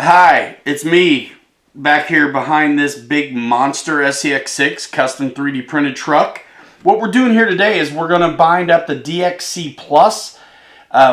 Hi, it's me back here behind this big monster SCX6 custom 3D printed truck. What we're doing here today is we're going to bind up the DXC Plus,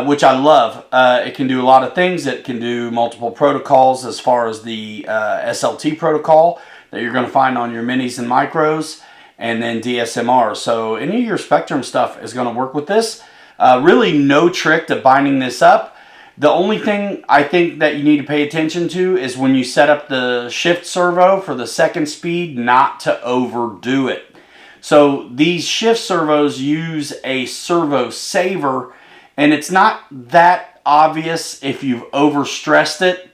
which I love. It can do a lot of things. It can do multiple protocols as far as the SLT protocol that you're going to find on your minis and micros, and then DSMR. So any of your Spectrum stuff is going to work with this. Really no trick to binding this up. The only thing I think that you need to pay attention to is when you set up the shift servo for the second speed, not to overdo it. So these shift servos use a servo saver, and it's not that obvious if you've overstressed it,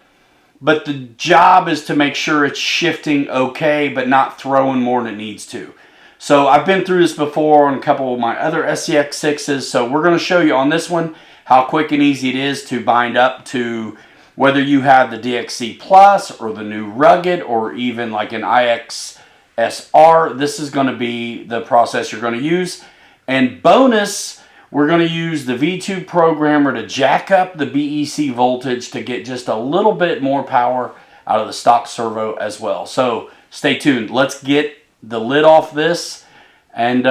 but the job is to make sure it's shifting okay, but not throwing more than it needs to. So I've been through this before on a couple of my other SCX6s, so we're going to show you on this one how quick and easy it is to bind up to, whether you have the DXC Plus or the new Rugged or even like an IXSR. This is going to be the process you're going to use. And bonus, we're going to use the V2 programmer to jack up the BEC voltage to get just a little bit more power out of the stock servo as well. So stay tuned. Let's get the lid off this and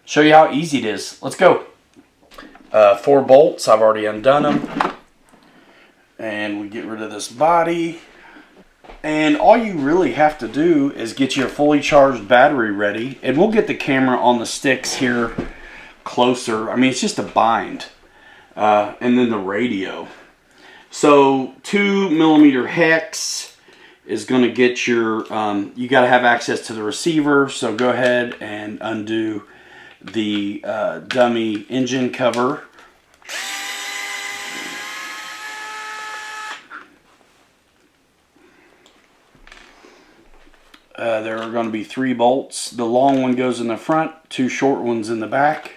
show you how easy it is. Let's go. 4 bolts, I've already undone them. And we get rid of this body. And all you really have to do is get your fully charged battery ready. And we'll get the camera on the sticks here closer. I mean, it's just a bind. And then the radio. So 2mm hex is going to get your, you got to have access to the receiver. So go ahead and undo the dummy engine cover. There are going to be 3 bolts. The long one goes in the front, 2 short ones in the back.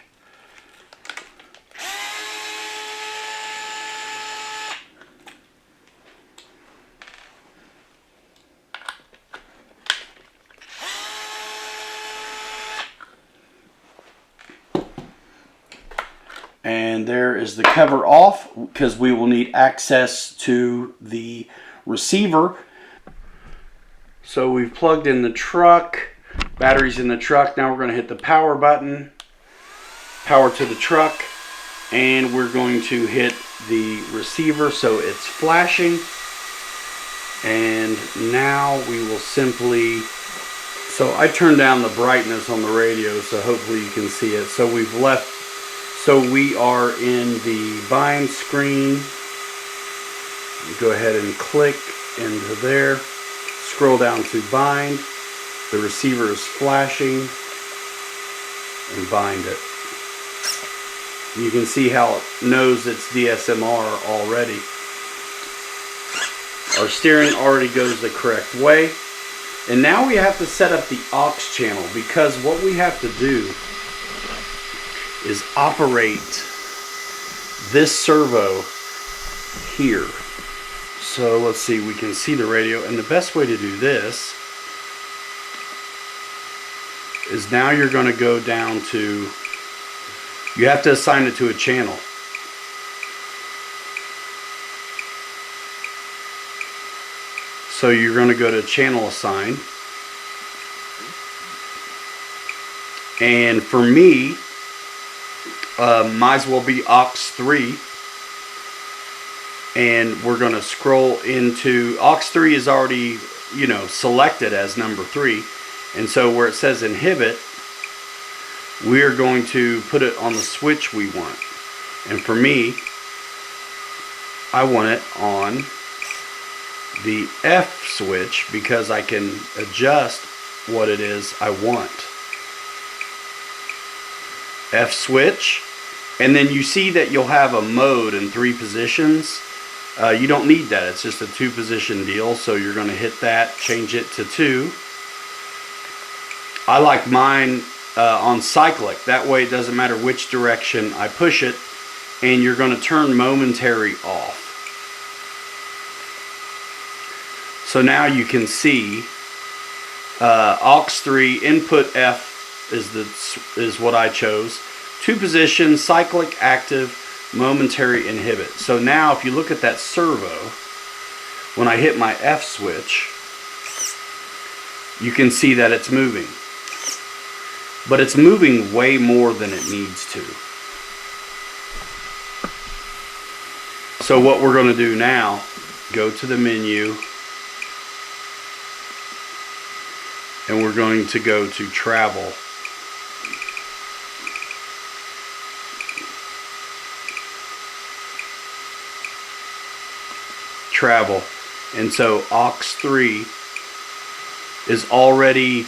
And there is the cover off because we will need access to the receiver. So we've plugged in the truck, batteries in the truck. Now we're going to hit the power button, power to the truck, and we're going to hit the receiver so it's flashing. And now we will simply, so I turned down the brightness on the radio so hopefully you can see it. So we've left, so we are in the bind screen. Go ahead and click into there. Scroll down to bind. The receiver is flashing. And bind it. You can see how it knows it's DSMR already. Our steering already goes the correct way. And now we have to set up the aux channel, because what we have to do is operate this servo here. So let's see, we can see the radio, and the best way to do this is now you're going to go down to, you have to assign it to a channel. So you're going to go to channel assign, and for me, might as well be aux 3. And we're going to scroll into, aux 3 is already, you know, selected as number 3. And so where it says inhibit, we're going to put it on the switch we want. And for me, I want it on the F switch because I can adjust what it is I want. F switch. And then you see that you'll have a mode in 3 positions. You don't need that. It's just a 2-position deal. So you're going to hit that, change it to 2. I like mine on cyclic. That way it doesn't matter which direction I push it. And you're going to turn momentary off. So now you can see aux 3 input F is what I chose. 2-position, cyclic, active, momentary, inhibit. So now if you look at that servo, when I hit my F switch, you can see that it's moving. But it's moving way more than it needs to. So what we're going to do now, go to the menu, and we're going to go to travel. Travel. And so aux3 is already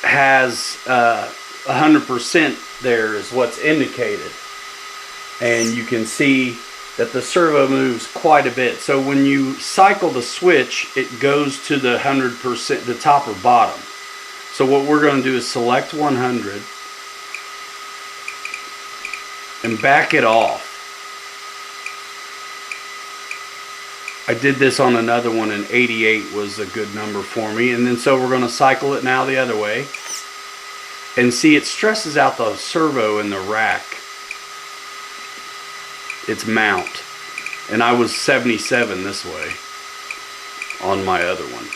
has 100% there is what's indicated. And you can see that the servo moves quite a bit. So when you cycle the switch, it goes to the 100%, the top or bottom. So what we're going to do is select 100 and back it off. I did this on another one and 88 was a good number for me. And then so we're going to cycle it now the other way. And see, it stresses out the servo in the rack. Its mount. And I was 77 this way on my other one.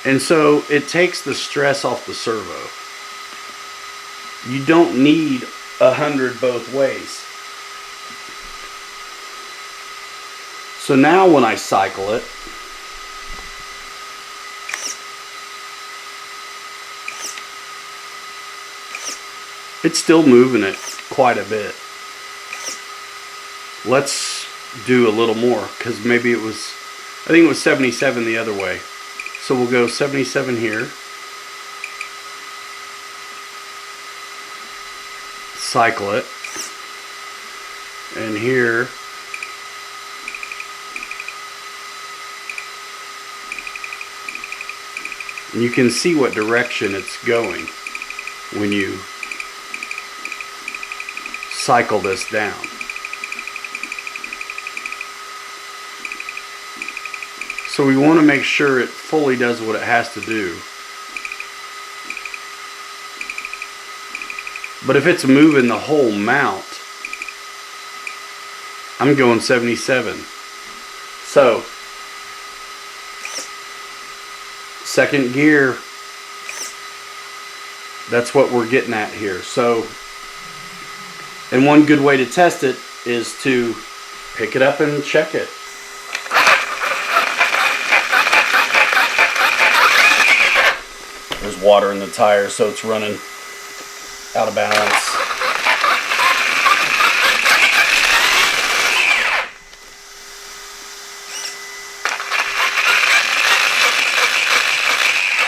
And so it takes the stress off the servo. You don't need 100 both ways. So now when I cycle it, it's still moving it quite a bit. Let's do a little more, because maybe it was, I think it was 77 the other way. So we'll go 77 here. Cycle it. And here. And you can see what direction it's going when you cycle this down. So we want to make sure it fully does what it has to do. But if it's moving the whole mount, I'm going 77. So second gear, that's what we're getting at here. So, and one good way to test it is to pick it up and check it. There's water in the tire, so it's running out of balance.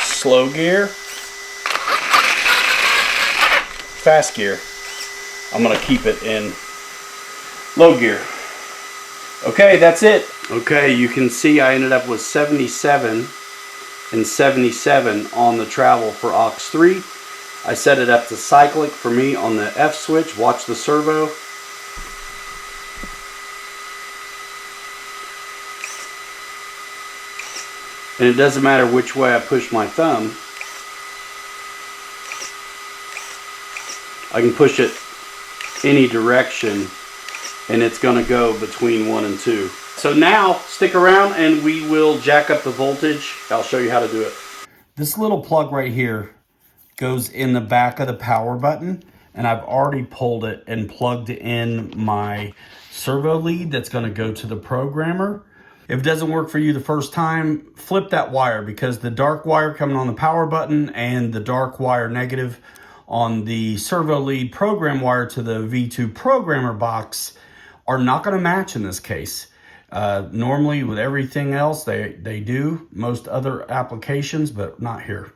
Slow gear, fast gear. I'm going to keep it in low gear. Okay, that's it. Okay, you can see I ended up with 77 and 77 on the travel for aux3. I set it up to cyclic for me on the F switch. Watch the servo. And it doesn't matter which way I push my thumb. I can push it any direction and it's going to go between 1 and 2. So now stick around and we will jack up the voltage. I'll show you how to do it. This little plug right here goes in the back of the power button, and I've already pulled it and plugged in my servo lead that's going to go to the programmer. If it doesn't work for you the first time, flip that wire, because the dark wire coming on the power button and the dark wire negative on the servo lead program wire to the V2 programmer box are not going to match in this case. Normally with everything else they do, most other applications, but not here.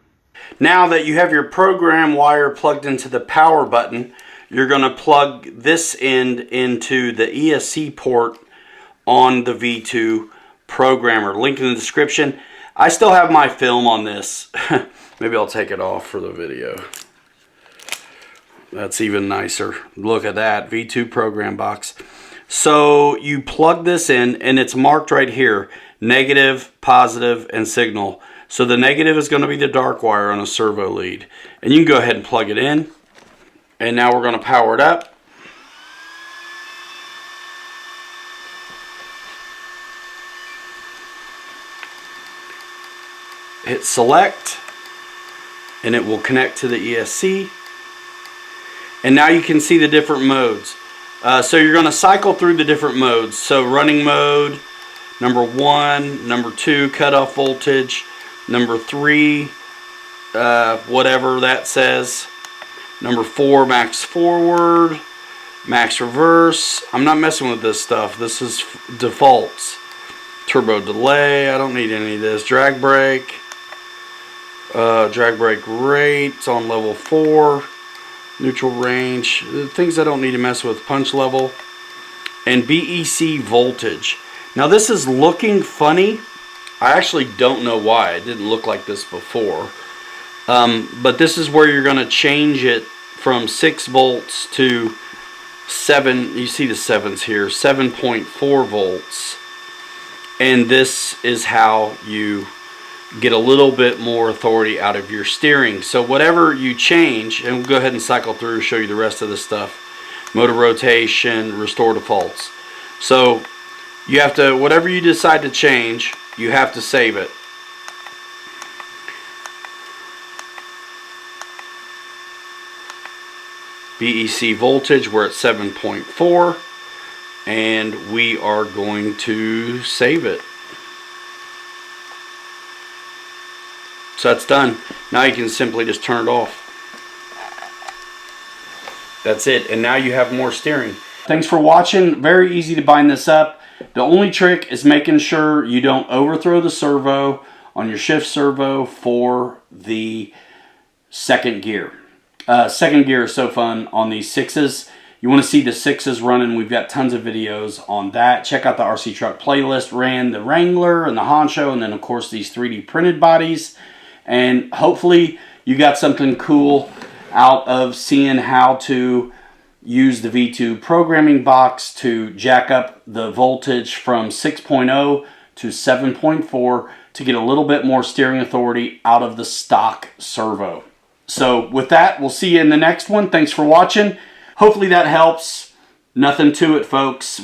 Now that you have your program wire plugged into the power button, you're going to plug this end into the ESC port on the V2 programmer. Link in the description. I still have my film on this. Maybe I'll take it off for the video. That's even nicer. Look at that V2 program box. So you plug this in and it's marked right here, negative, positive, and signal. So the negative is going to be the dark wire on a servo lead. And you can go ahead and plug it in. And now we're going to power it up. hit select, and it will connect to the ESC. And now you can see the different modes. So you're going to cycle through the different modes. So running mode, number 1, number 2, cutoff voltage, number 3, whatever that says, number 4, max forward, max reverse. I'm not messing with this stuff. This is defaults. Turbo delay, I don't need any of this. Drag brake, rate, it's on level 4. Neutral range, things I don't need to mess with. Punch level, and DXC voltage. Now this is looking funny. I actually don't know why. It didn't look like this before. But this is where you're going to change it from 6 volts to 7. You see the 7s here, 7.4 volts. And this is how you get a little bit more authority out of your steering. So whatever you change, and we'll go ahead and cycle through, show you the rest of the stuff. Motor rotation, restore defaults. So you have to, whatever you decide to change, you have to save it. DXC voltage, we're at 7.4, and we are going to save it. So that's done. Now you can simply just turn it off. That's it. And now you have more steering. Thanks for watching. Very easy to bind this up. The only trick is making sure you don't overthrow the servo on your shift servo for the second gear. Second gear is so fun on these 6s. You want to see the 6s running. We've got tons of videos on that. Check out the RC Truck playlist. Ran the Wrangler and the Honcho, and then of course these 3D printed bodies. And hopefully you got something cool out of seeing how to use the V2 programming box to jack up the voltage from 6.0 to 7.4 to get a little bit more steering authority out of the stock servo. So with that, we'll see you in the next one. Thanks for watching. Hopefully that helps. Nothing to it, folks.